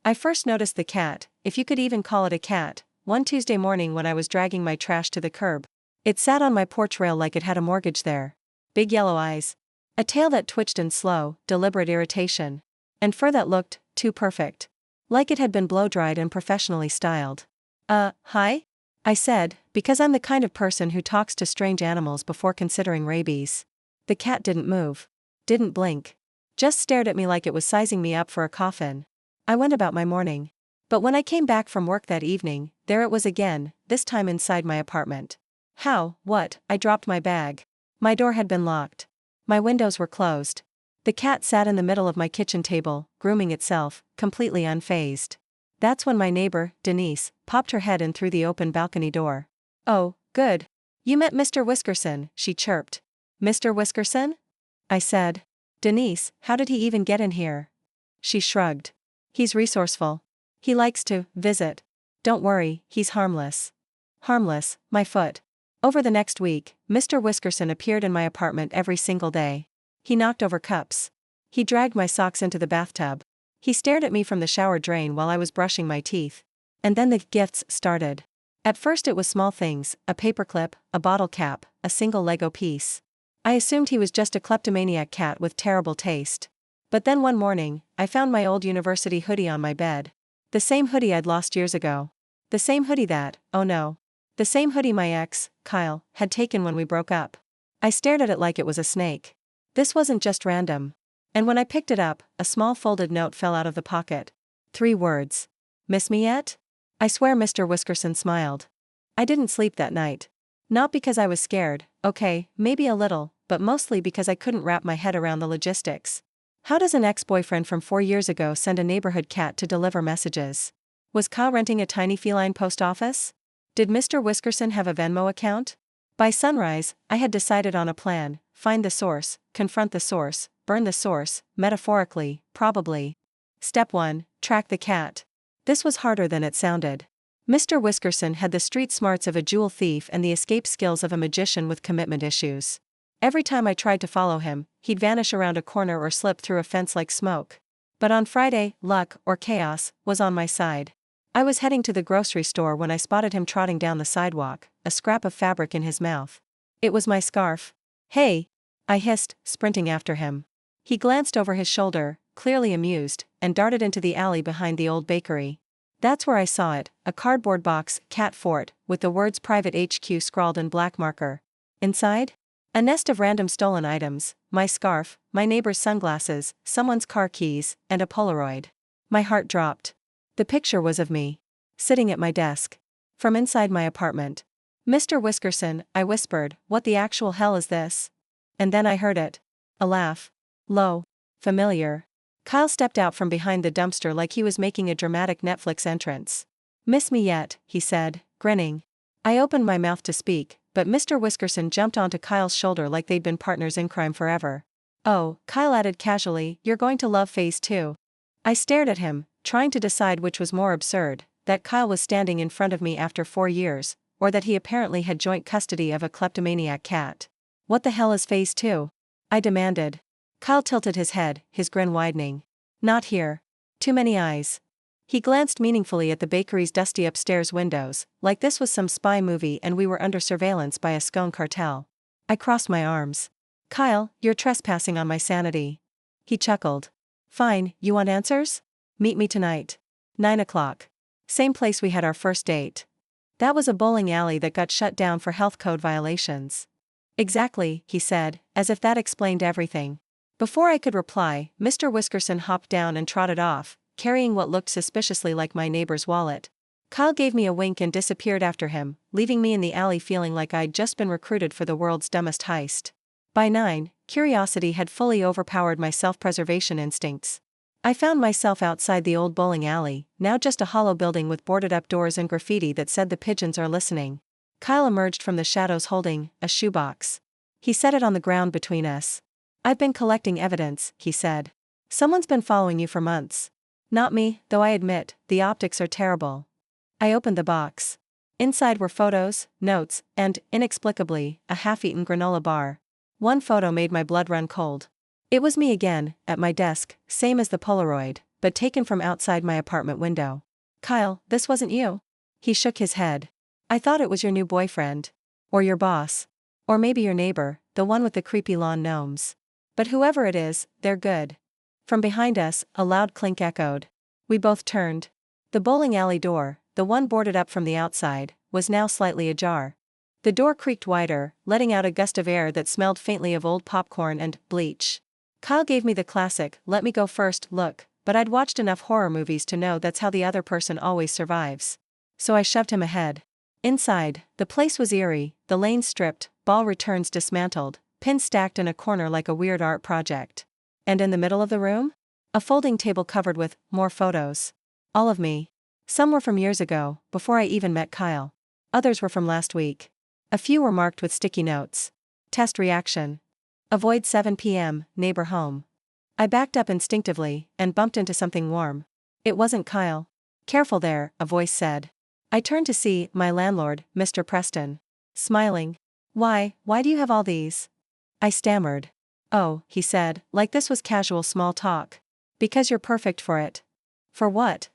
I first noticed the cat, if you could even call it a cat, one Tuesday morning when I was dragging my trash to the curb. It sat on my porch rail like it had a mortgage there. Big yellow eyes. A tail that twitched in slow, deliberate irritation. And fur that looked too perfect. Like it had been blow-dried and professionally styled. Hi? I said, because I'm the kind of person who talks to strange animals before considering rabies. The cat didn't move. Didn't blink. Just stared at me like it was sizing me up for a coffin. I went about my morning. But when I came back from work that evening, there it was again, this time inside my apartment. How, what, I dropped my bag. My door had been locked. My windows were closed. The cat sat in the middle of my kitchen table, grooming itself, completely unfazed. That's when my neighbor, Denise, popped her head in through the open balcony door. "Oh, good. You met Mr. Whiskerson," she chirped. "Mr. Whiskerson?" I said. "Denise, how did he even get in here?" She shrugged. "He's resourceful. He likes to visit. Don't worry, he's harmless." Harmless, my foot. Over the next week, Mr. Whiskerson appeared in my apartment every single day. He knocked over cups. He dragged my socks into the bathtub. He stared at me from the shower drain while I was brushing my teeth. And then the gifts started. At first it was small things, a paperclip, a bottle cap, a single Lego piece. I assumed he was just a kleptomaniac cat with terrible taste. But then one morning, I found my old university hoodie on my bed. The same hoodie I'd lost years ago. The same hoodie that, oh no. The same hoodie my ex, Kyle, had taken when we broke up. I stared at it like it was a snake. This wasn't just random. And when I picked it up, a small folded note fell out of the pocket. 3 words. "Miss me yet?" I swear Mr. Whiskerson smiled. I didn't sleep that night. Not because I was scared, okay, maybe a little, but mostly because I couldn't wrap my head around the logistics. How does an ex-boyfriend from 4 years ago send a neighborhood cat to deliver messages? Was Kyle renting a tiny feline post office? Did Mr. Whiskerson have a Venmo account? By sunrise, I had decided on a plan: find the source, confront the source, burn the source, metaphorically, probably. Step 1, track the cat. This was harder than it sounded. Mr. Whiskerson had the street smarts of a jewel thief and the escape skills of a magician with commitment issues. Every time I tried to follow him, he'd vanish around a corner or slip through a fence like smoke. But on Friday, luck, or chaos, was on my side. I was heading to the grocery store when I spotted him trotting down the sidewalk, a scrap of fabric in his mouth. It was my scarf. "Hey!" I hissed, sprinting after him. He glanced over his shoulder, clearly amused, and darted into the alley behind the old bakery. That's where I saw it, a cardboard box, cat fort, with the words Private HQ scrawled in black marker. Inside? A nest of random stolen items, my scarf, my neighbor's sunglasses, someone's car keys, and a Polaroid. My heart dropped. The picture was of me. Sitting at my desk. From inside my apartment. "Mr. Whiskerson," I whispered, "what the actual hell is this?" And then I heard it. A laugh. Low. Familiar. Kyle stepped out from behind the dumpster like he was making a dramatic Netflix entrance. "Miss me yet?" he said, grinning. I opened my mouth to speak, but Mr. Whiskerson jumped onto Kyle's shoulder like they'd been partners in crime forever. "Oh," Kyle added casually, "you're going to love phase 2. I stared at him, trying to decide which was more absurd, that Kyle was standing in front of me after 4 years, or that he apparently had joint custody of a kleptomaniac cat. "What the hell is phase 2? I demanded. Kyle tilted his head, his grin widening. "Not here. Too many eyes." He glanced meaningfully at the bakery's dusty upstairs windows, like this was some spy movie and we were under surveillance by a scone cartel. I crossed my arms. "Kyle, you're trespassing on my sanity." He chuckled. "Fine, you want answers? Meet me tonight. 9 o'clock. Same place we had our first date." That was a bowling alley that got shut down for health code violations. "Exactly," he said, as if that explained everything. Before I could reply, Mr. Whiskerson hopped down and trotted off, carrying what looked suspiciously like my neighbor's wallet. Kyle gave me a wink and disappeared after him, leaving me in the alley feeling like I'd just been recruited for the world's dumbest heist. By 9, curiosity had fully overpowered my self-preservation instincts. I found myself outside the old bowling alley, now just a hollow building with boarded-up doors and graffiti that said "The pigeons are listening." Kyle emerged from the shadows holding a shoebox. He set it on the ground between us. "I've been collecting evidence," he said. "Someone's been following you for months." Not me, though I admit, the optics are terrible. I opened the box. Inside were photos, notes, and, inexplicably, a half-eaten granola bar. One photo made my blood run cold. It was me again, at my desk, same as the Polaroid, but taken from outside my apartment window. Kyle, this wasn't you. He shook his head. I thought it was your new boyfriend. Or your boss. Or maybe your neighbor, the one with the creepy lawn gnomes. But whoever it is, they're good. From behind us, a loud clink echoed. We both turned. The bowling alley door, the one boarded up from the outside, was now slightly ajar. The door creaked wider, letting out a gust of air that smelled faintly of old popcorn and bleach. Kyle gave me the classic, let me go first, look, but I'd watched enough horror movies to know that's how the other person always survives. So I shoved him ahead. Inside, the place was eerie, the lanes stripped, ball returns dismantled, pins stacked in a corner like a weird art project. And in the middle of the room? A folding table covered with more photos. All of me. Some were from years ago, before I even met Kyle. Others were from last week. A few were marked with sticky notes. Test reaction. Avoid 7 p.m., neighbor home. I backed up instinctively and bumped into something warm. It wasn't Kyle. Careful there, a voice said. I turned to see my landlord, Mr. Preston. Smiling. Why do you have all these? I stammered. Oh, he said, like this was casual small talk. Because you're perfect for it. For what?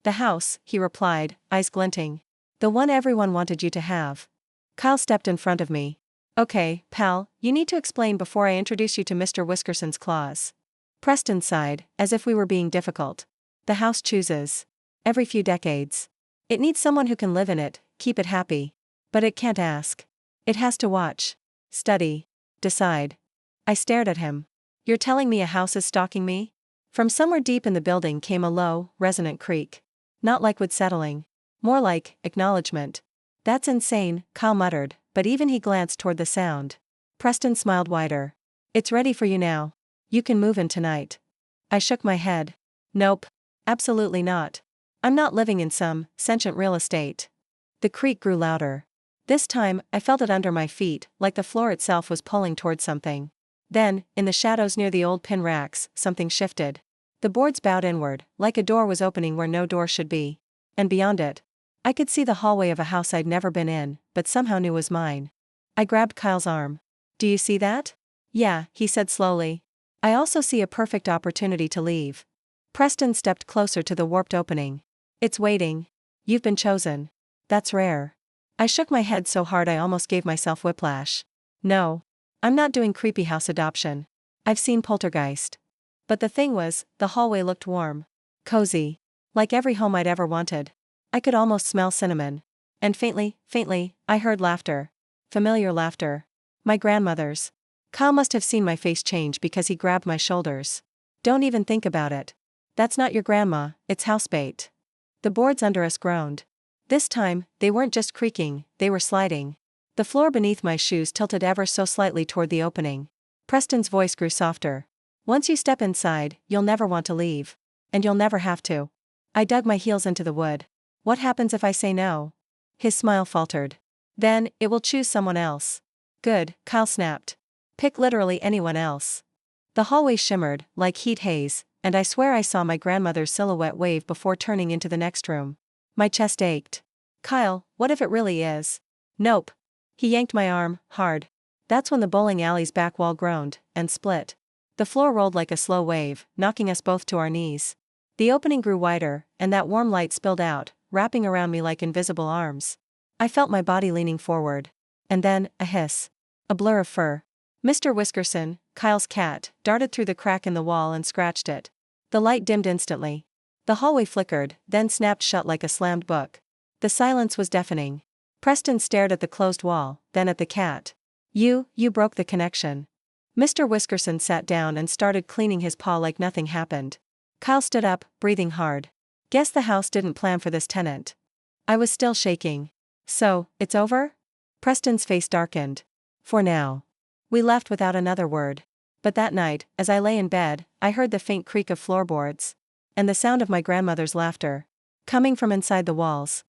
The house, he replied, eyes glinting. The one everyone wanted you to have. Kyle stepped in front of me. Okay, pal, you need to explain before I introduce you to Mr. Whiskerson's claws. Preston sighed, as if we were being difficult. The house chooses. Every few decades. It needs someone who can live in it, keep it happy. But it can't ask. It has to watch. Study. Decide. I stared at him. You're telling me a house is stalking me? From somewhere deep in the building came a low, resonant creak. Not like wood settling. More like acknowledgement. That's insane, Kyle muttered, but even he glanced toward the sound. Preston smiled wider. It's ready for you now. You can move in tonight. I shook my head. Nope. Absolutely not. I'm not living in some sentient real estate. The creak grew louder. This time, I felt it under my feet, like the floor itself was pulling toward something. Then, in the shadows near the old pin racks, something shifted. The boards bowed inward, like a door was opening where no door should be. And beyond it, I could see the hallway of a house I'd never been in, but somehow knew was mine. I grabbed Kyle's arm. Do you see that? Yeah, he said slowly. I also see a perfect opportunity to leave. Preston stepped closer to the warped opening. It's waiting. You've been chosen. That's rare. I shook my head so hard I almost gave myself whiplash. No. I'm not doing creepy house adoption. I've seen Poltergeist. But the thing was, the hallway looked warm. Cozy. Like every home I'd ever wanted. I could almost smell cinnamon. And faintly, I heard laughter. Familiar laughter. My grandmother's. Kyle must have seen my face change because he grabbed my shoulders. Don't even think about it. That's not your grandma, it's housebait. The boards under us groaned. This time, they weren't just creaking, they were sliding. The floor beneath my shoes tilted ever so slightly toward the opening. Preston's voice grew softer. Once you step inside, you'll never want to leave. And you'll never have to. I dug my heels into the wood. What happens if I say no? His smile faltered. Then, it will choose someone else. Good, Kyle snapped. Pick literally anyone else. The hallway shimmered, like heat haze, and I swear I saw my grandmother's silhouette wave before turning into the next room. My chest ached. Kyle, what if it really is? Nope. He yanked my arm, hard. That's when the bowling alley's back wall groaned, and split. The floor rolled like a slow wave, knocking us both to our knees. The opening grew wider, and that warm light spilled out, wrapping around me like invisible arms. I felt my body leaning forward. And then, a hiss. A blur of fur. Mr. Whiskerson, Kyle's cat, darted through the crack in the wall and scratched it. The light dimmed instantly. The hallway flickered, then snapped shut like a slammed book. The silence was deafening. Preston stared at the closed wall, then at the cat. You broke the connection. Mr. Whiskerson sat down and started cleaning his paw like nothing happened. Kyle stood up, breathing hard. Guess the house didn't plan for this tenant. I was still shaking. So, it's over? Preston's face darkened. For now. We left without another word. But that night, as I lay in bed, I heard the faint creak of floorboards. And the sound of my grandmother's laughter. Coming from inside the walls.